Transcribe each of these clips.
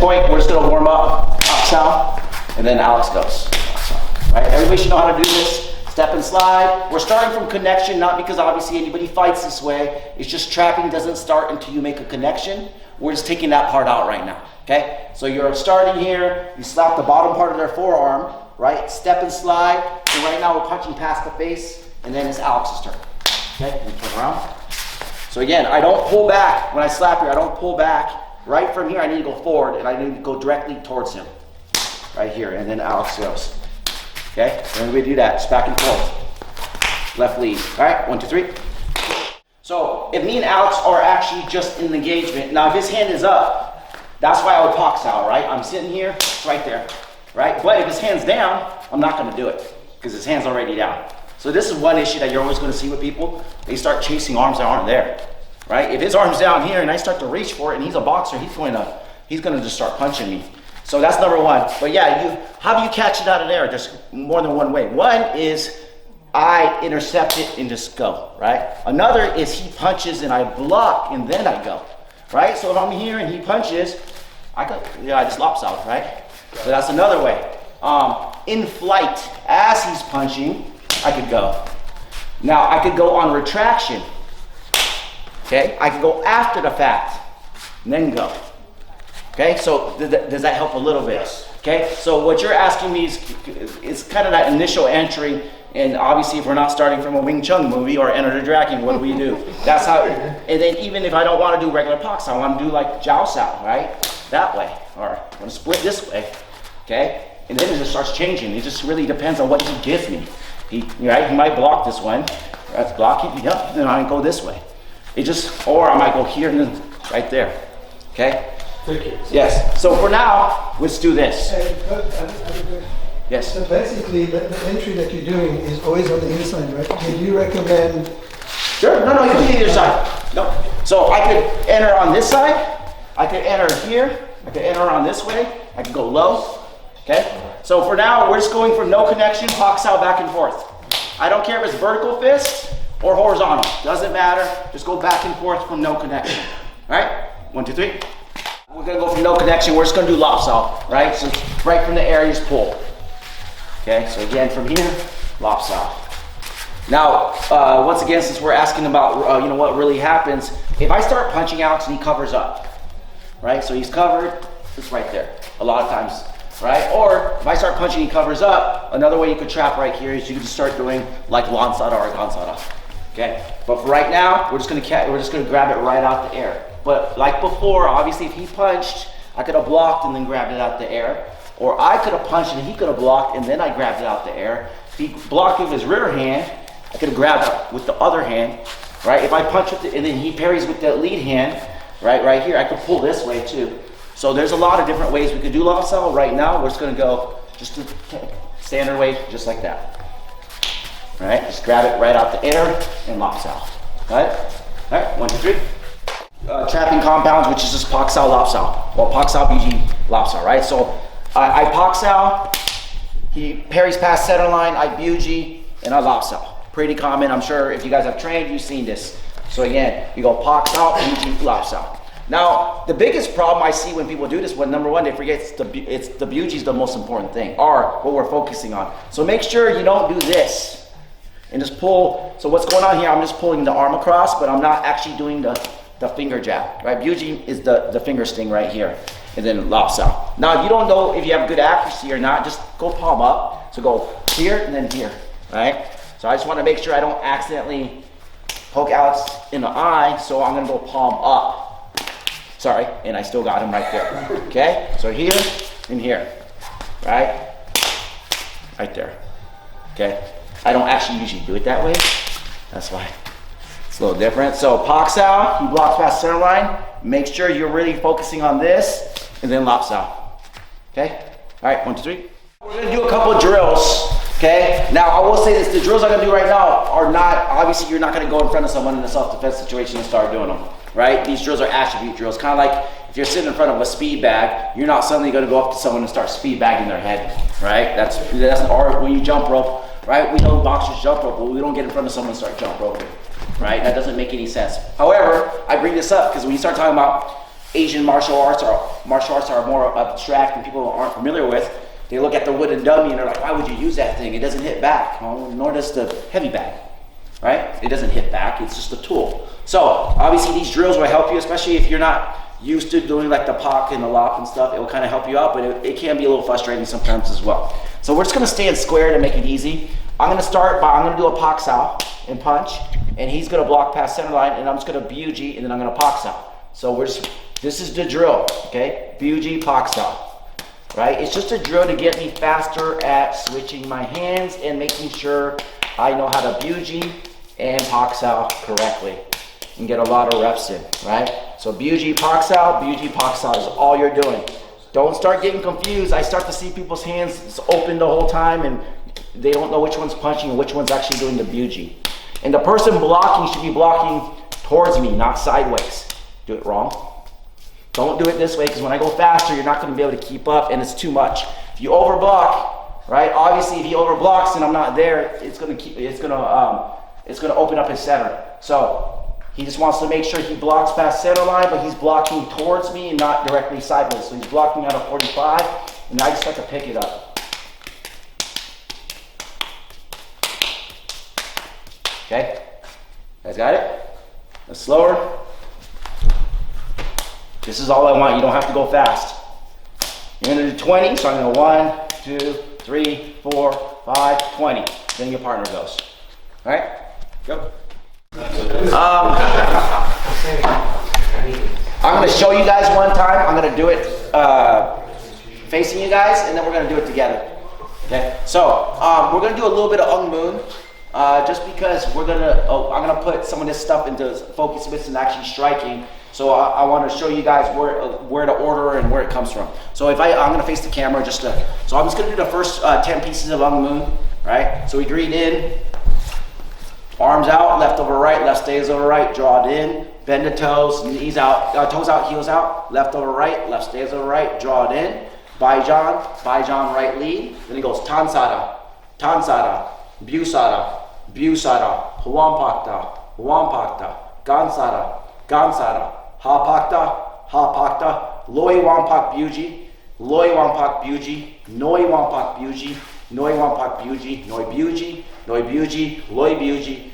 point, we're just gonna warm up, sound, and then Alex goes. Right? Everybody should know how to do this. Step and slide. We're starting from connection, not because obviously anybody fights this way. It's just trapping doesn't start until you make a connection. We're just taking that part out right now. Okay? So you're starting here, you slap the bottom part of their forearm, right? Step and slide. And right now we're punching past the face, and then it's Alex's turn. Okay? And turn around. So again, I don't pull back. When I slap here, I don't pull back. Right from here, I need to go forward, and I need to go directly towards him. Right here, and then Alex goes. Okay, and we do that, just back and forth. Left lead. All right, 1, 2, 3. So if me and Alex are actually just in engagement, now if his hand is up, that's why I would box out, right? I'm sitting here, it's right there, right? But if his hand's down, I'm not gonna do it, because his hand's already down. So this is one issue that you're always gonna see with people. They start chasing arms that aren't there, right? If his arm's down here and I start to reach for it and he's a boxer, he's gonna just start punching me. So that's number one. But yeah, how do you catch it out of there? There's more than one way. One is I intercept it and just go, right? Another is he punches and I block and then I go, right? So if I'm here and he punches, I just lops out, right? So that's another way. In flight, as he's punching, I could go. Now I could go on retraction, okay? I could go after the fact and then go. Okay, so does that help a little bit? Okay, so what you're asking me is kind of that initial entry, and obviously if we're not starting from a Wing Chun movie or Enter the Dragon, what do we do? That's how, and then even if I don't want to do regular box, I want to do like Jiao Sao, right? That way, or I want to split this way, okay? And then it just starts changing. It just really depends on what he gives me. He might block this one, that's blocking, yep, then I go this way. Or I might go here and then right there, okay? Yes. So for now, let's do this. Yes. So basically, the entry that you're doing is always on the inside, right? Do you recommend? Sure. No, you can do either side. No. So I could enter on this side. I could enter here. I could enter on this way. I could go low. Okay. So for now, we're just going from no connection, box out back and forth. I don't care if it's vertical fist or horizontal. Doesn't matter. Just go back and forth from no connection. All right. 1, 2, 3. We're gonna go from no connection. We're just gonna do lops out, right? So right from the air, you just pull. Okay, so again from here, lops out. Now, once again, since we're asking about what really happens, if I start punching Alex and he covers up, right? So he's covered, it's right there, a lot of times, right? Or if I start punching, he covers up. Another way you could trap right here is you could just start doing like lansada or gansada. Okay, but for right now, we're just gonna grab it right out the air. But like before, obviously if he punched, I could have blocked and then grabbed it out the air. Or I could have punched and he could have blocked and then I grabbed it out the air. If he blocked with his rear hand, I could have grabbed it with the other hand, right? If I punch with it and then he parries with the lead hand, right here, I could pull this way too. So there's a lot of different ways we could do Lao Sao. Right now, we're just gonna go just the standard way, just like that. All right, just grab it right out the air and Lao Sao. All right, 1, 2, 3. Trapping compounds, which is just Pak Sao, Lap Sao. Well, Pak Sao, BG, Lap Sao, right? So I Pak Sao, he parries past center line, I Buji, and I Lap Sao. Pretty common, I'm sure if you guys have trained, you've seen this. So again, you go Pak Sao, BG, Lap Sao. Now, the biggest problem I see when people do this, number one, they forget the Buji is the most important thing, or what we're focusing on. So make sure you don't do this, and just pull. So what's going on here, I'm just pulling the arm across, but I'm not actually doing the finger jab, right? Buji is the finger sting right here, and then Lao Sao. Now, if you don't know if you have good accuracy or not, just go palm up. So go here and then here, right? So I just want to make sure I don't accidentally poke Alex in the eye, so I'm gonna go palm up. Sorry, and I still got him right there, okay? So here and here, right? Right there, okay? I don't actually usually do it that way, that's why. It's a little different. So Pak Sao, he blocks past center line. Make sure you're really focusing on this, and then Lap Sao. Okay? All right, 1, 2, 3. We're gonna do a couple of drills. Okay? Now I will say this: the drills I'm gonna do right now are not. Obviously, you're not gonna go in front of someone in a self-defense situation and start doing them. Right? These drills are attribute drills. Kind of like if you're sitting in front of a speed bag, you're not suddenly gonna go up to someone and start speed bagging their head. Right? That's or when you jump rope. Right? We know boxers jump rope, but we don't get in front of someone and start jump roping. Right? That doesn't make any sense. However, I bring this up because when you start talking about Asian martial arts are more abstract and people aren't familiar with. They look at the wooden dummy and they're like, why would you use that thing? It doesn't hit back. Well, nor does the heavy bag, right? It doesn't hit back, it's just a tool. So obviously these drills will help you, especially if you're not used to doing like the POC and the LOP and stuff. It will kind of help you out, but it can be a little frustrating sometimes as well. So we're just gonna stand square to make it easy. I'm gonna do a POC sow and punch, and he's gonna block past center line, and I'm just gonna BUG, and then I'm gonna POC sow. So this is the drill, okay? BUG, POC sow. Right? It's just a drill to get me faster at switching my hands and making sure I know how to BUG and POC sow correctly and get a lot of reps in, right? So BUG, POC sow, BUG, POC sow is all you're doing. Don't start getting confused. I start to see people's hands open the whole time and they don't know which one's punching and which one's actually doing the BUG. And the person blocking should be blocking towards me, not sideways. Do it wrong. Don't do it this way, because when I go faster, you're not going to be able to keep up, and it's too much. If you overblock, right? Obviously, if he overblocks and I'm not there, it's going to open up his center. So he just wants to make sure he blocks past center line, but he's blocking towards me and not directly sideways. So he's blocking out of 45, and I just have to pick it up. Okay, you guys got it? That's slower. This is all I want. You don't have to go fast. You're gonna do 20, so I'm gonna 1, 2, 3, 4, 5, 20. Then your partner goes. All right, go. I'm gonna show you guys one time. I'm gonna do it facing you guys, and then we're gonna do it together. Okay, so we're gonna do a little bit of Ung Moon. Just because I'm gonna put some of this stuff into focus bits and actually striking. So I want to show you guys where to order and where it comes from. So I'm gonna face the camera so I'm just gonna do the first 10 pieces of Ung Moon, right? So we greet in, arms out, left over right, left stays over right, draw it in, bend the toes, knees out, toes out, heels out, left over right, left stays over right, draw it in, Baijan right lead, then it goes Tansada, Busada, Huampakta, Gansada, Ha Loi Wampak Buji, Noi Wampak Buji, Loi Buji,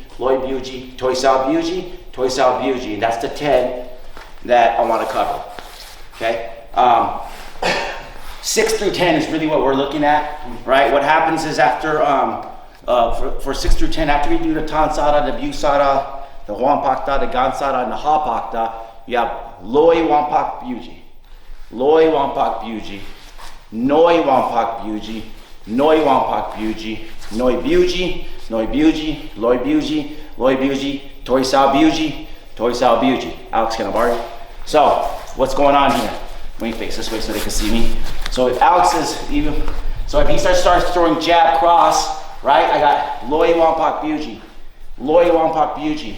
Toisao Buji, and that's the 10 that I want to cover. Okay? 6 through 10 is really what we're looking at, right? What happens is after, for 6 through 10, after we do the Tansada, the Busada, the Huampakta, the Gansada, and the Hapakta, you have Loi Wampak Buji, Noi Wampak Buji, Noi Buji, Toisao Buji. Alex Canabari. So, what's going on here? Let me face this way so they can see me. So if Alex is if he starts throwing jab cross, right? I got Loi Wampak Buji, Noi Wampak Buji,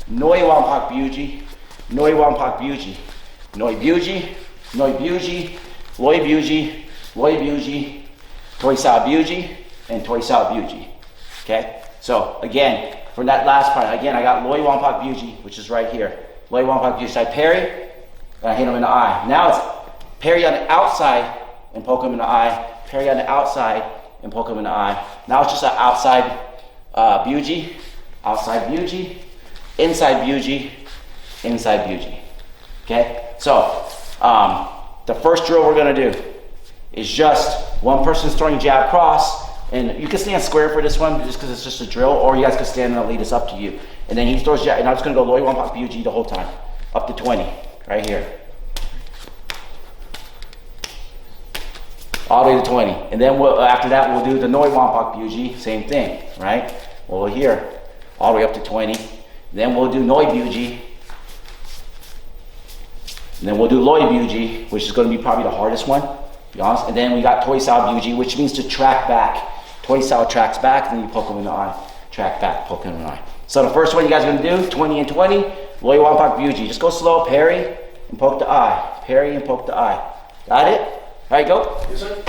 Noi Buji, Loi Buji, Toisao Buji, and Toisao Buji. Okay? So again, for that last part, again, I got Loi Wampak Buji, which is right here. Loi Wampak Buji. So I parry, and I hit him in the eye. Now it's parry on the outside and poke him in the eye. Parry on the outside and poke him in the eye. Now it's just an outside Buji, inside Buji. Okay? So the first drill we're gonna do is just one person's throwing jab cross, and you can stand square for this one just because it's just a drill, or you guys can stand and lead, it's up to you. And then he throws jab, and I'm just gonna go Loi Wampak Buji the whole time, up to 20, right here. All the way to 20. And then after that, we'll do the Noi Wampak Buji, same thing, right? Well, here, all the way up to 20. Then we'll do Noi Buji. And then we'll do Loi Buji, which is going to be probably the hardest one, to be honest. And then we got Toisao Buji, which means to track back. Toisao tracks back, then you poke him in the eye. Track back, poke him in the eye. So the first one you guys are going to do, 20 and 20, Loi Wampak Buji. Just go slow, parry, and poke the eye. Parry and poke the eye. Got it? All right, go. Yes, sir.